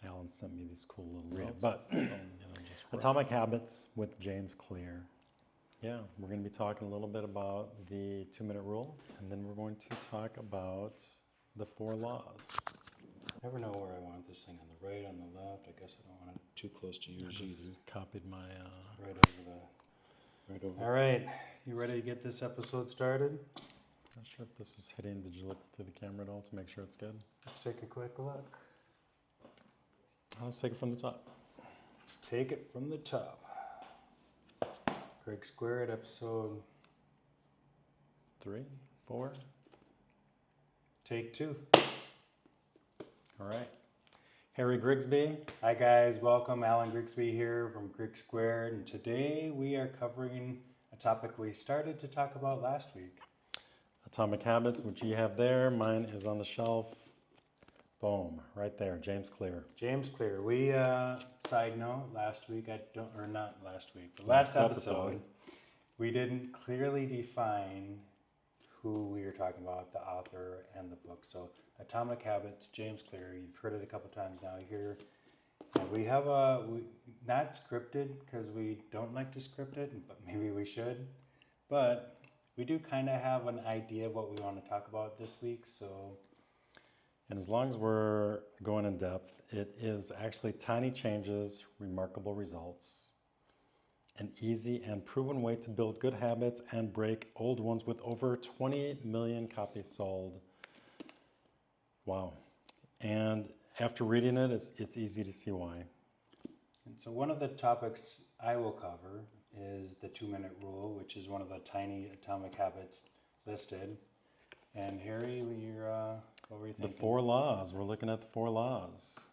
Alan sent me these cool little notes. But Atomic Habits with James Clear. Yeah, we're going to be talking a little bit about the 2-minute rule, and then we're going to talk about the 4 laws. I never know where I want this thing, on the right, on the left. I guess I don't want it too close to yours either. Copied my... Right over. All right, you ready to get this episode started? Not sure if this is hitting. Did you look through the camera at all to make sure it's good? Let's take a quick look. Let's take it from the top. Let's take it from the top. Grigs Squared, episode 3, 4. Take 2. All right. Harry Grigsby. Hi guys, welcome. Alan Grigsby here from Grigs Squared, and today we are covering a topic we started to talk about last week. Atomic Habits, which you have there. Mine is on the shelf. Boom, right there, James Clear. James Clear. We, side note, last episode, we didn't clearly define who we were talking about, the author and the book. So, Atomic Habits, James Clear. You've heard it a couple times now here. And we have not scripted because we don't like to script it, but maybe we should. But we do kind of have an idea of what we want to talk about this week, so... And as long as we're going in depth, it is actually tiny changes, remarkable results. An easy and proven way to build good habits and break old ones with over 28 million copies sold. Wow. And after reading it, it's easy to see why. And so one of the topics I will cover is the 2-minute rule, which is one of the tiny atomic habits listed. And Harry, what were you thinking? The 4 laws. We're looking at the 4 laws.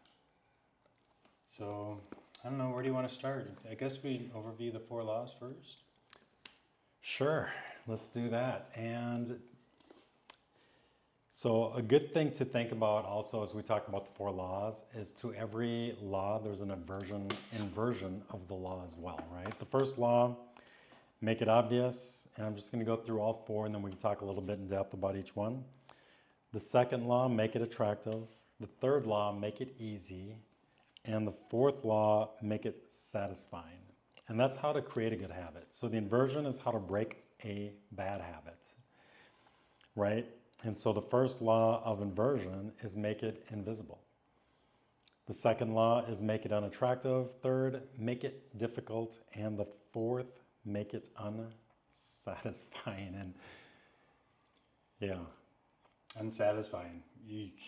So, I don't know, where do you want to start? I guess we overview the 4 laws first. Sure, let's do that. And so a good thing to think about also as we talk about the 4 laws is to every law there's an inversion of the law as well, right? The first law, make it obvious, and I'm just going to go through all 4 and then we can talk a little bit in depth about each one. The second law, make it attractive. The third law, make it easy. And the 4th law, make it satisfying. And that's how to create a good habit. So the inversion is how to break a bad habit, right? And so the first law of inversion is make it invisible. The second law is make it unattractive. Third, make it difficult. And the 4th, make it unsatisfying. And yeah. Unsatisfying. Eek.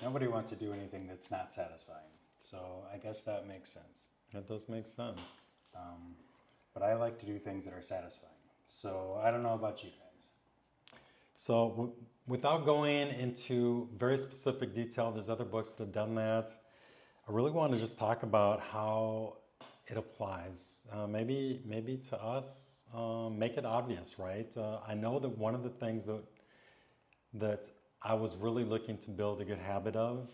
Nobody wants to do anything that's not satisfying. So I guess that makes sense. That does make sense. But I like to do things that are satisfying. So I don't know about you guys. So without going into very specific detail, there's other books that have done that. I really want to just talk about how it applies. Maybe to us, make it obvious, right? I know that one of the things that I was really looking to build a good habit of,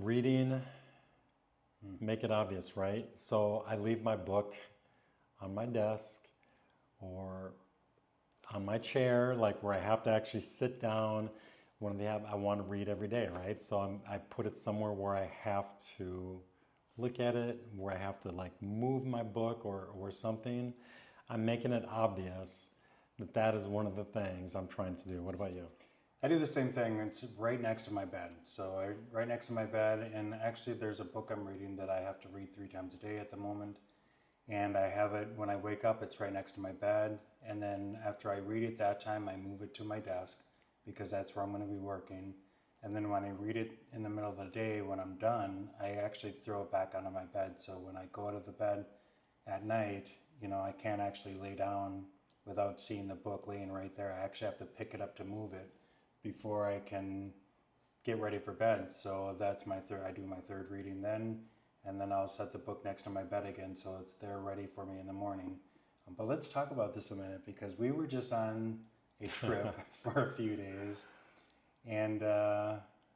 reading, make it obvious, right? So I leave my book on my desk or on my chair, like where I have to actually sit down when I want to read every day, right? So I put it somewhere where I have to look at it, where I have to like move my book or something. I'm making it obvious that is one of the things I'm trying to do. What about you? I do the same thing. It's right next to my bed. So right next to my bed, and actually there's a book I'm reading that I have to read 3 times a day at the moment. And I have it when I wake up, it's right next to my bed. And then after I read it that time, I move it to my desk because that's where I'm going to be working. And then when I read it in the middle of the day, when I'm done, I actually throw it back onto my bed. So when I go out of the bed at night, I can't actually lay down without seeing the book laying right there. I actually have to pick it up to move it before I can get ready for bed. So that's I do my 3rd reading then, and then I'll set the book next to my bed again so it's there ready for me in the morning. But let's talk about this a minute because we were just on a trip for a few days. And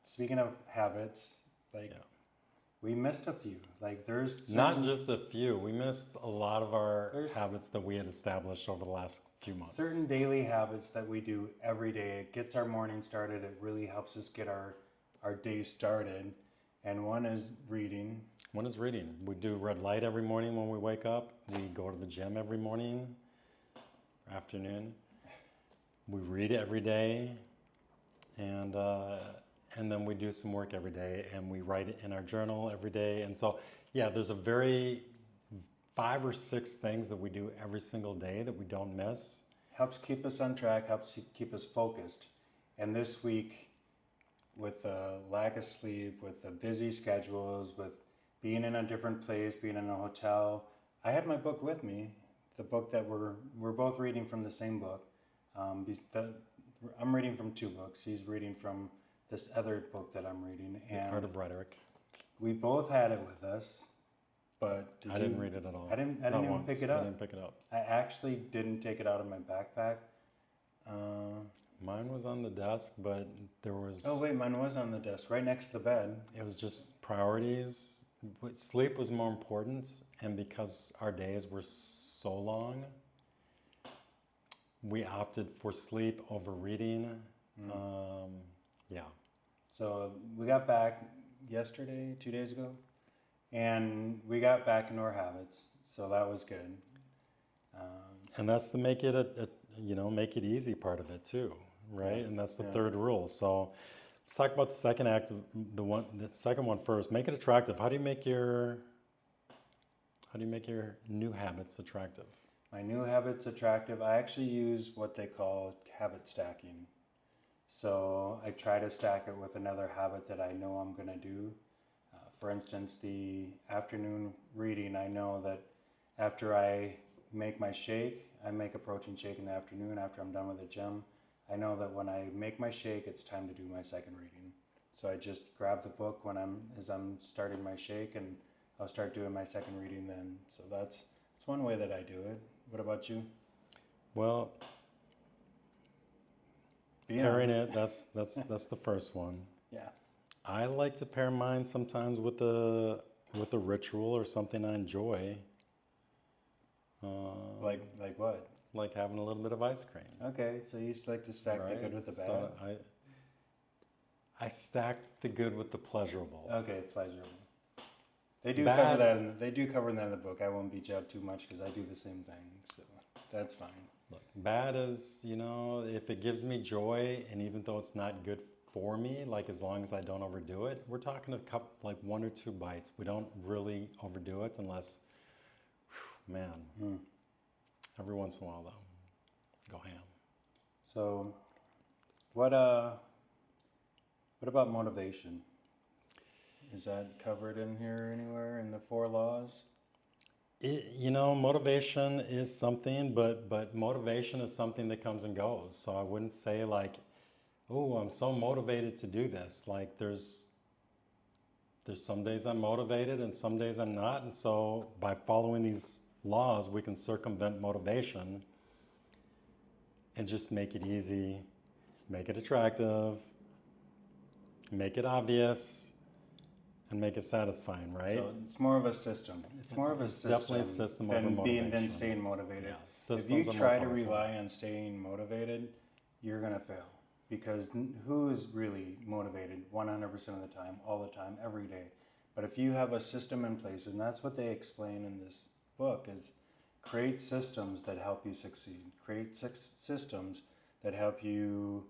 speaking of habits, We missed a few. Like there's Not just a few. We missed a lot of our There's- habits that we had established over the last few months. certain daily habits that we do every day. It gets our morning started. It really helps us get our day started. And one is reading. One is reading. We do red light every morning when we wake up. We go to the gym every morning, afternoon. We read every day, and then we do some work every day, and we write it in our journal every day. And so, yeah, there's a very 5 or 6 things that we do every single day that we don't miss. Helps keep us on track, helps keep us focused. And this week, with the lack of sleep, with the busy schedules, with being in a different place, being in a hotel, I had my book with me, the book that we're both reading from the same book. I'm reading from 2 books. He's reading from this other book that I'm reading. The And Art of Rhetoric. we both had it with us, but I didn't read it at all. I didn't Not even once. pick it I up. didn't pick it up. I actually didn't take it out of my backpack. Mine was on the desk, but there was... Oh wait, mine was on the desk, right next to the bed. It was just priorities. Sleep was more important, and because our days were so long, we opted for sleep over reading. Yeah. So we got back yesterday, 2 days ago, and we got back into our habits. So that was good. And that's the make it easy part of it too, right? Yeah. And that's the Yeah. third rule. So let's talk about the second act, the second one first. Make it attractive. How do you make your new habits attractive? My new habits attractive. I actually use what they call habit stacking. So I try to stack it with another habit that I know I'm going to do. For instance, the afternoon reading, I know that after I make my shake, I make a protein shake in the afternoon after I'm done with the gym. I know that when I make my shake, it's time to do my second reading. So I just grab the book as I'm starting my shake, and I'll start doing my second reading then. So that's one way that I do it. What about you? Well, Be pairing honest. it, that's the first one. Yeah. I like to pair mine sometimes with a ritual or something I enjoy. Like what? Like having a little bit of ice cream. Okay, so you just like to stack the right? good with the bad. So I stack the good with the pleasurable. Okay, pleasurable. They do Bad- cover that. They do cover that in the book. I won't beat you up too much because I do the same thing, so that's fine. Look, bad is, if it gives me joy, and even though it's not good for me, like as long as I don't overdo it, we're talking a cup, like 1 or 2 bites. We don't really overdo it unless, man, every once in a while though, go ham. So, what about motivation? Is that covered in here anywhere in the 4 laws? Motivation is something, but motivation is something that comes and goes. So I wouldn't say like, oh, I'm so motivated to do this. Like there's some days I'm motivated and some days I'm not. And so by following these laws, we can circumvent motivation and just make it easy, make it attractive, make it obvious, and make it satisfying, right? So it's more of a system. It's more of a system, definitely a system over than motivation. staying motivated. Yeah, If systems you are more try to powerful. rely on staying motivated, you're gonna fail because who is really motivated 100% of the time, all the time, every day? But if you have a system in place, and that's what they explain in this book, is create systems that help you succeed. Create systems that help you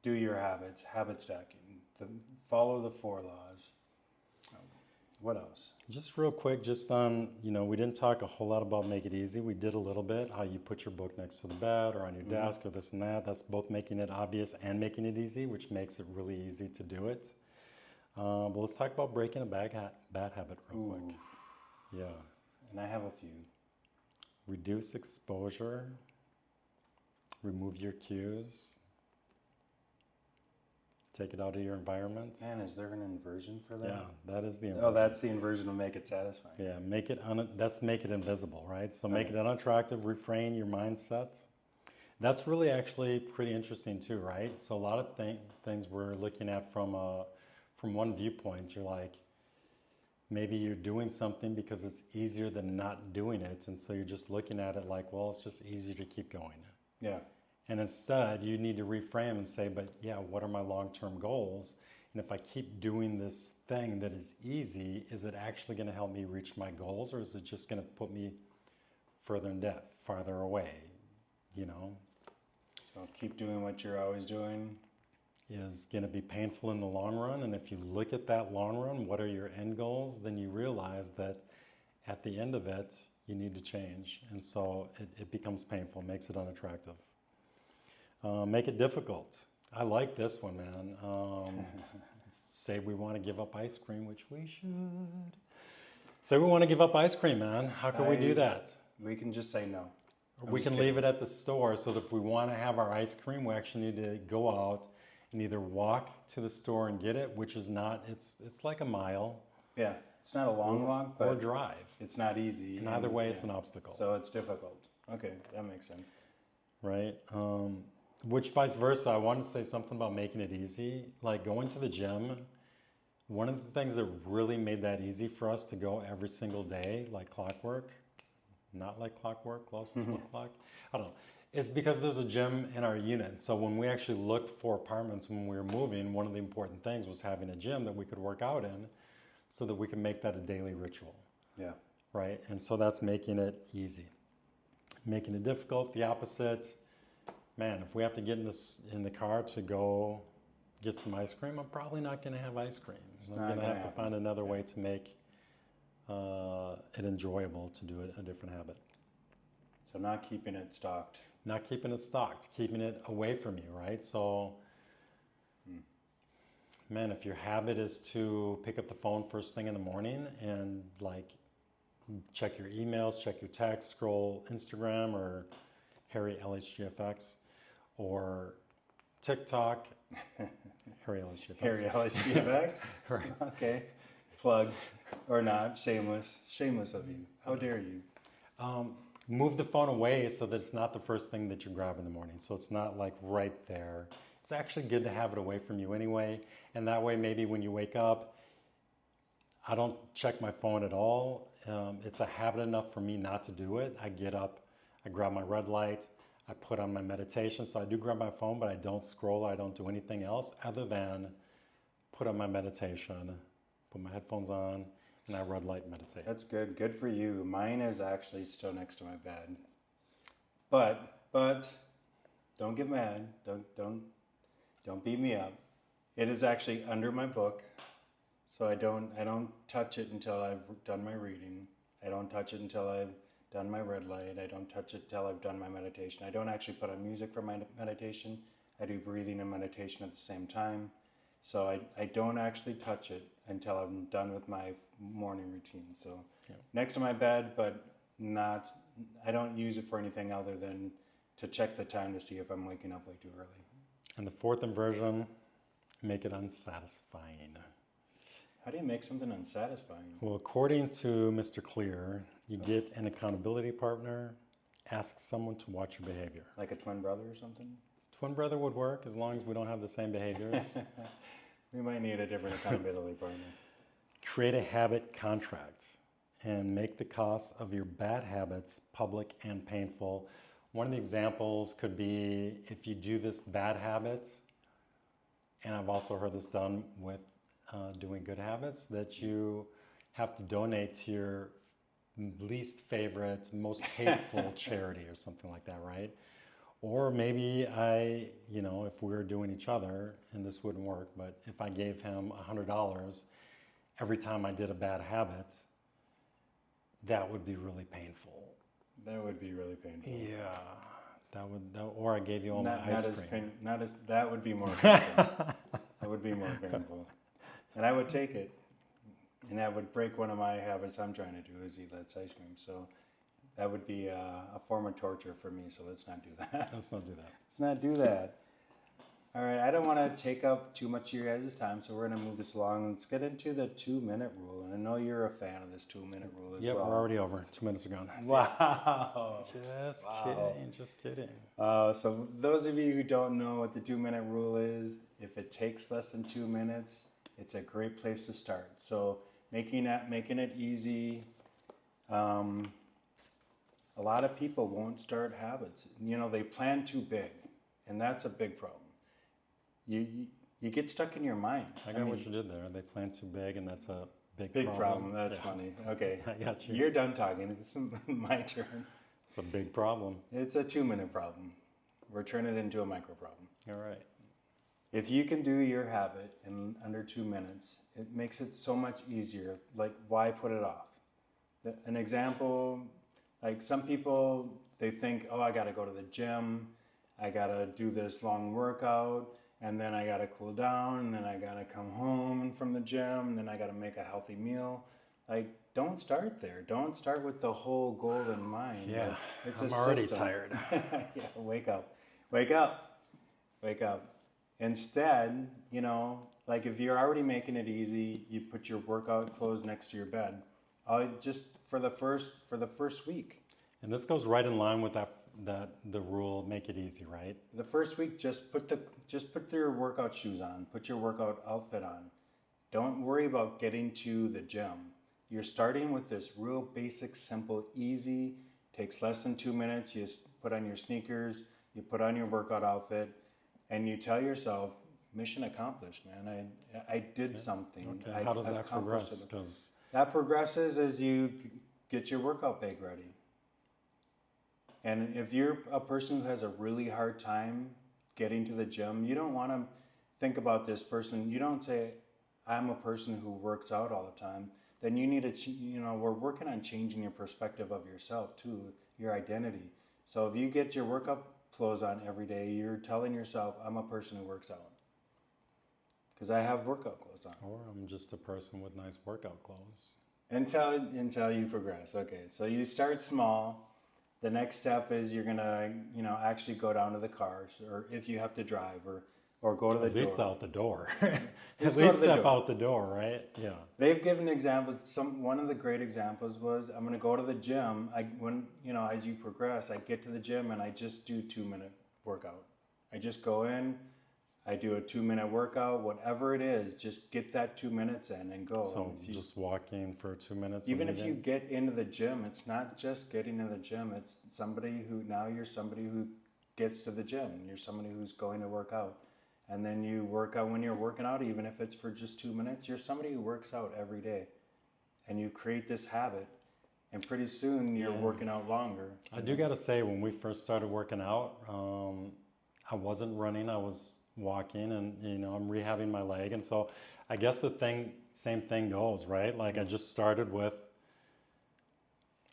do your habits, habit stacking, follow the 4 laws. What else? Just real quick, just on, we didn't talk a whole lot about make it easy. We did a little bit, how you put your book next to the bed or on your desk or this and that. That's both making it obvious and making it easy, which makes it really easy to do it. But let's talk about breaking a bad habit real quick. Yeah. And I have a few. Reduce exposure. Remove your cues. Take it out of your environment. Man, is there an inversion for that? Yeah, that is the inversion. Oh, that's the inversion of make it satisfying. Yeah, make it invisible, right? So make Okay. it unattractive, refrain your mindset. That's really actually pretty interesting too, right? So a lot of things we're looking at from one viewpoint. You're like, Maybe you're doing something because it's easier than not doing it. And so you're just looking at it like, well, it's just easier to keep going. Yeah. And instead, you need to reframe and say, but yeah, what are my long-term goals? And if I keep doing this thing that is easy, is it actually going to help me reach my goals, or is it just going to put me further in debt, farther away? You know? So keep doing what you're always doing. Is going to be painful in the long run. And if you look at that long run, what are your end goals? Then you realize that at the end of it, you need to change. And so it becomes painful, makes it unattractive. Make it difficult. I like this one, man. Say we want to give up ice cream, which we should. Say we want to give up ice cream, man. How can we do that? We can just say no. We can leave it at the store, so that if we want to have our ice cream, we actually need to go out and either walk to the store and get it, which is not, it's like a mile. Yeah, it's not a long walk, but or drive. It's not easy. And either way, it's an obstacle. So it's difficult. Okay, that makes sense. Right? Which vice versa, I wanted to say something about making it easy. Like going to the gym, one of the things that really made that easy for us to go every single day, like clockwork, not like clockwork, close to clock, I don't know. It's because there's a gym in our unit. So when we actually looked for apartments when we were moving, one of the important things was having a gym that we could work out in so that we can make that a daily ritual. Yeah. Right? And so that's making it easy. Making it difficult, the opposite. Man, if we have to get in the car to go get some ice cream, I'm probably not going to have ice cream. I'm going to have to find another way to make it enjoyable to do a different habit. So not keeping it stocked. Not keeping it stocked, keeping it away from you, right? So, man, if your habit is to pick up the phone first thing in the morning and like check your emails, check your texts, scroll Instagram or Harry LHGFX or TikTok, Harry LHGFX. Harry LHGFX? Right. Okay. Plug or not, shameless of you. How dare you? Move the phone away so that it's not the first thing that you grab in the morning. So it's not like right there. It's actually good to have it away from you anyway. And that way, maybe when you wake up, I don't check my phone at all. It's a habit enough for me not to do it. I get up, I grab my red light, I put on my meditation. So I do grab my phone, but I don't scroll. I don't do anything else other than put on my meditation, put my headphones on, and I red light meditate. That's good. Good for you. Mine is actually still next to my bed. But don't get mad. Don't beat me up. It is actually under my book. So I don't touch it until I've done my reading. I don't touch it until I've done my red light. I don't touch it until I've done my meditation. I don't actually put on music for my meditation. I do breathing and meditation at the same time. So I don't actually touch it until I'm done with my morning routine. So next to my bed, but I don't use it for anything other than to check the time to see if I'm waking up way too early. And the fourth inversion, make it unsatisfying. How do you make something unsatisfying? Well, according to Mr. Clear, you get an accountability partner, ask someone to watch your behavior. Like a twin brother or something? Twin brother would work as long as we don't have the same behaviors. We might need a different accountability partner. Create a habit contract and make the costs of your bad habits public and painful. One of the examples could be if you do this bad habit, and I've also heard this done with doing good habits, that you have to donate to your least favorite, most hateful charity or something like that, right? Or maybe if we were doing each other, and this wouldn't work, but if I gave him $100 every time I did a bad habit, that would be really painful. That would be really painful. Yeah, or I gave you all my ice cream. That would be more painful. That would be more painful. And I would take it. And that would break one of my habits I'm trying to do is eat less ice cream. So that would be a form of torture for me, so let's not do that. Let's not do that. Let's not do that. All right, I don't want to take up too much of your guys' time, so we're going to move this along. Let's get into the 2-minute rule. And I know you're a fan of this 2-minute rule as well. Yeah, we're already over. 2 minutes are gone. Wow. Just kidding. So those of you who don't know what the 2-minute rule is, if it takes less than 2 minutes, it's a great place to start. So making it easy. A lot of people won't start habits. You know, they plan too big, and that's a big problem. You get stuck in your mind. I got what you did there. They plan too big, and that's a big Big problem. problem. That's funny. Okay, I got you. You're done talking. It's my turn. It's a big problem. It's a 2-minute problem. We're turning it into a micro problem. All right. If you can do your habit in under 2 minutes, it makes it so much easier. Like, why put it off? An example, like some people, they think, oh, I got to go to the gym. I got to do this long workout, and then I got to cool down, and then I got to come home from the gym, and then I got to make a healthy meal. Like, don't start there. Don't start with the whole goal in mind. Yeah, Like, it's I'm a already system. tired. Yeah, wake up. Wake up. Wake up. Instead, you know, like if you're already making it easy, you put your workout clothes next to your bed. Just for the first week. And this goes right in line with the rule, make it easy, right? The first week, just put your workout shoes on. Put your workout outfit on. Don't worry about getting to the gym. You're starting with this real basic, simple, easy, takes less than 2 minutes. You put on your sneakers, you put on your workout outfit, and you tell yourself, mission accomplished, man. I did something. Okay, how does that accomplished progress? it. Because That progresses as you get your workout bag ready. And if you're a person who has a really hard time getting to the gym, you don't want to think about this person. You don't say, I'm a person who works out all the time. Then you need to, we're working on changing your perspective of yourself too, your identity. So if you get your workout clothes on every day, you're telling yourself, I'm a person who works out. Because I have workout clothes on. or I'm just a person with nice workout clothes. Until you progress. Okay, so you start small. The next step is you're gonna, actually go down to the cars, or if you have to drive, or go to the At least door. out the door. Just At go least to the step door. out the door, right? Yeah. They've given examples. One of the great examples was, I'm gonna go to the gym. As you progress, I get to the gym and I just do 2-minute workout. I just go in, I do a 2-minute workout, whatever it is, just get that 2 minutes in and go. So And if you- just walking for 2 minutes. Even and if you leaving? get into the gym, it's not just getting to the gym. It's you're somebody who gets to the gym. You're somebody who's going to work out. And then you work out when you're working out, even if it's for just 2 minutes, you're somebody who works out every day. And you create this habit. And pretty soon you're working out longer. I do got to say, when we first started working out, I wasn't running, I was walking, and I'm rehabbing my leg. And so I guess same thing goes, right? Like I just started with,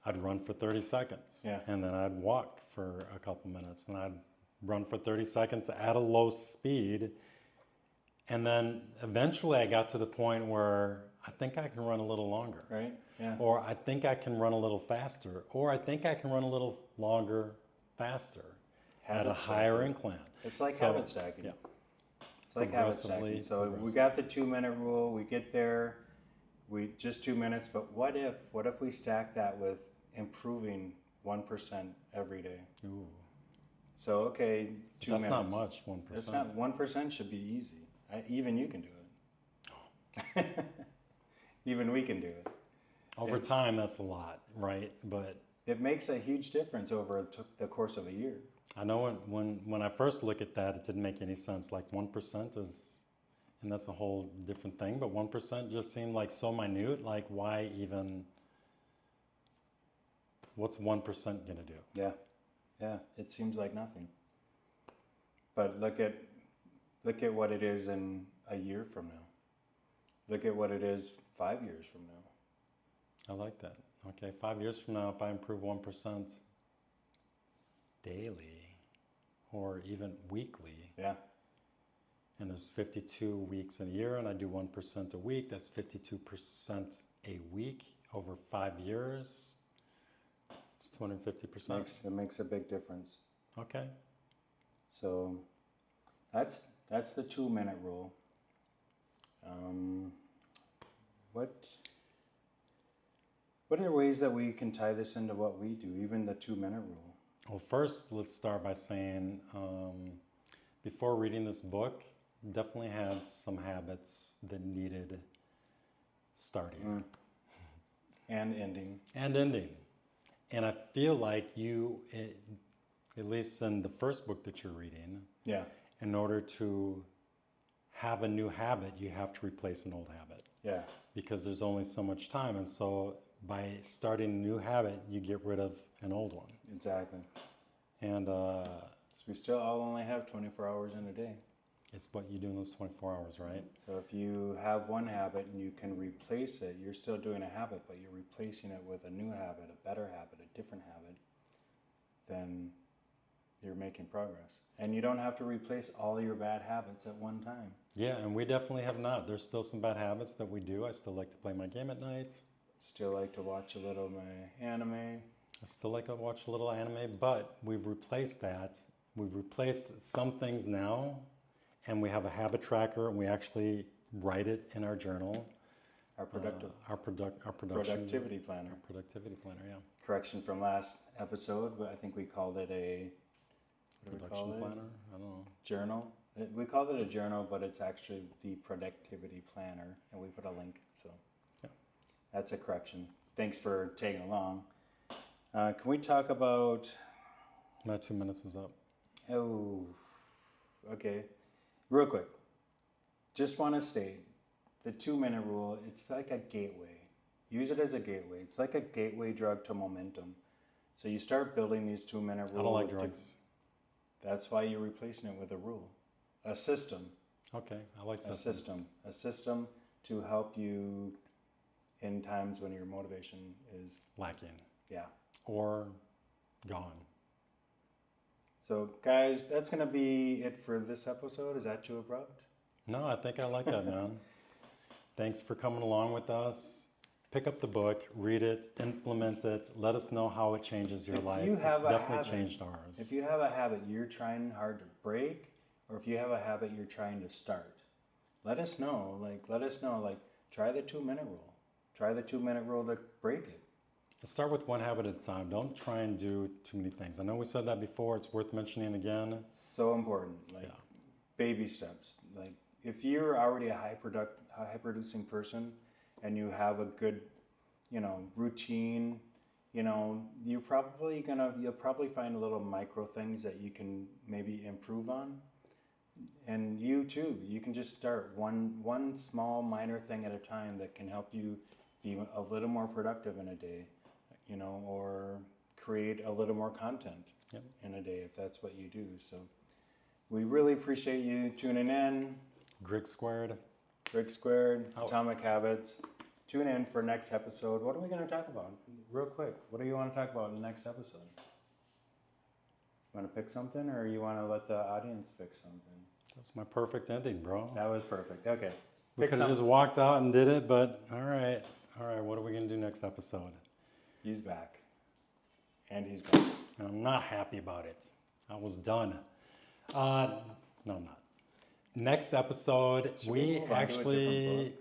I'd run for 30 seconds. Yeah. And then I'd walk for a couple minutes, and I'd run for 30 seconds at a low speed. And then eventually I got to the point where I think I can run a little longer. Right? Yeah. Or I think I can run a little faster. Or I think I can run a little longer, faster at a Habit higher stacking. incline. It's like So, habit stacking. yeah. It's like habit stacking. So we Progressively. got the 2-minute rule. We get there. We just 2 minutes. But what if we stack that with improving 1% every day? Ooh. So okay, 2 That's minutes. not much, 1%. It's not 1%. Should be easy. Even you can do it. Even we can do it. Over time, that's a lot, right? But It makes a huge difference over the course of a year. I know when I first look at that, it didn't make any sense. Like 1% is, and that's a whole different thing, but 1% just seemed like so minute. Like why even, what's 1% gonna do? Yeah, yeah. It seems like nothing. But look at what it is in a year from now. Look at what it is 5 years from now. I like that. Okay, 5 years from now, if I improve 1% daily or even weekly, Yeah, and there's 52 weeks in a year, and I do 1% a week, that's 52% a week over 5 years. It's 250%. it makes a big difference. Okay. So that's the 2-minute rule. What are ways that we can tie this into what we do, even the 2-minute rule? Well, first, let's start by saying, before reading this book, definitely had some habits that needed starting And ending. and ending. And I feel like at least in the first book that you're reading, Yeah. in order to have a new habit, you have to replace an old habit Yeah. because there's only so much time. And so by starting a new habit, you get rid of an old one. Exactly. And So we still all only have 24 hours in a day. it's what you do in those 24 hours, right? So if you have one habit and you can replace it, you're still doing a habit, but you're replacing it with a new habit, a better habit, a different habit, then you're making progress. And you don't have to replace all your bad habits at one time. Yeah, and we definitely have not. There's still some bad habits that we do. I still like to play my game at night. Still like to watch a little of my anime. I still like to watch a little anime, but we've replaced that. We've replaced some things now, and we have a habit tracker, and we actually write it in our journal. Our productive Our production. productivity planner. Our productivity planner, yeah. Correction from last episode, but I think we called it a what do we call Production it? planner? I don't know. Journal. We called it a journal, but it's actually the productivity planner, and we put a link. So Yeah. that's a correction. Thanks for tagging along. Can we talk about? My 2 minutes is up. Oh, okay. Real quick. Just want to state the 2 minute rule. It's like a gateway. Use it as a gateway. It's like a gateway drug to momentum. So you start building these 2 minute rules. I don't like drugs. That's why you're replacing it with a rule, a system. Okay, I like A systems. a system to help you in times when your motivation is, Lacking yeah. or gone. So guys, that's going to be it for this episode. Is that too abrupt? No, I think I like that, man. Thanks for coming along with us. Pick up the book, read it, implement it. Let us know how it changes your life. you have it's a definitely habit- changed ours. If you have a habit you're trying hard to break, or if you have a habit you're trying to start, let us know. Try the 2 minute rule. Try the 2 minute rule to break it. Start with one habit at a time. Don't try and do too many things. I know we said that before. It's worth mentioning again. So important. Yeah. Baby steps. Like if you're already a high producing person and you have a good, routine, you'll probably find little micro things that you can maybe improve on. And you too, you can just start one small minor thing at a time that can help you be a little more productive in a day, or create a little more content Yep. in a day if that's what you do. So we really appreciate you tuning in. Grigs squared. Grigs Squared, Out. Atomic Habits. Tune in for next episode. What are we going to talk about? Real quick, what do you want to talk about in the next episode? Want to pick something, or you want to let the audience pick something? That's my perfect ending, bro. That was perfect. Okay. We Pick could have just something. walked out and did it, but all right. What are we gonna do next episode? He's back. And he's back. I'm not happy about it. I was done. No, I'm not. Next episode, Should we we move on to a actually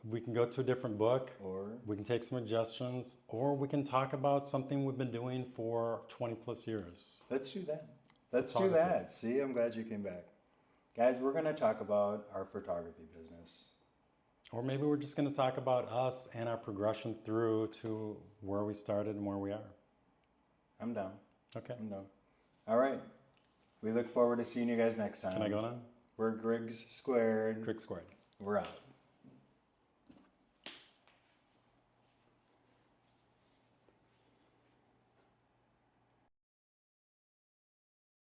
we can go to a different book. Or We can take some suggestions, or we can talk about something we've been doing for 20 plus years. let's do that. Let's do Photography. that. See, I'm glad you came back. Guys, we're going to talk about our photography business. Or maybe we're just going to talk about us and our progression through to where we started and where we are. I'm down. Okay. I'm down. All right. We look forward to seeing you guys next time. Can I go now? We're Grigs Squared. Quick squared. We're out.